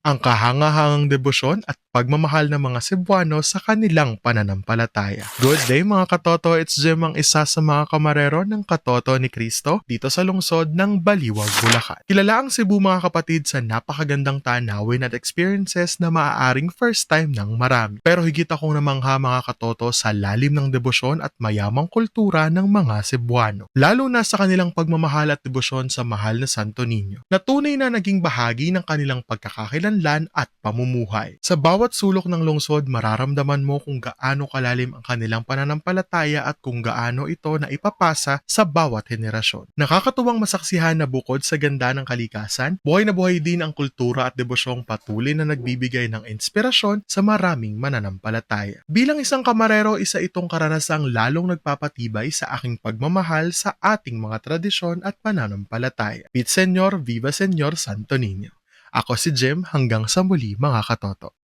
ang kahangahangang debosyon at pagmamahal ng mga Cebuano sa kanilang pananampalataya. Good day mga katoto, it's Jim, ang isa sa mga kamarero ng Katoto ni Cristo dito sa lungsod ng Baliwag, Bulacan. Kilala ang Cebu mga kapatid sa napakagandang tanawin at experiences na maaaring first time ng marami. Pero higit akong namangha mga katoto sa lalim ng debosyon at mayamang kultura ng mga Cebuano. Lalo na sa kanilang pagmamahal at debosyon sa mahal na Santo Niño, na tunay na naging bahagi ng kanilang pagkakakilanlan at pamumuhay. Sa bawat sulok ng lungsod, mararamdaman mo kung gaano kalalim ang kanilang pananampalataya at kung gaano ito na ipapasa sa bawat henerasyon. Nakakatuwang masaksihan na bukod sa ganda ng kalikasan, buhay na buhay din ang kultura at debosyong patuloy na nagbibigay ng inspirasyon sa maraming mananampalataya. Bilang isang kamarero, isa itong karanasang lalong nagpapatibay sa aking pagmamahal sa ating mga tradisyon at pananampalataya. Pit Senyor, Viva Senyor Santo Niño. Ako si Jim, hanggang sa muli mga katoto.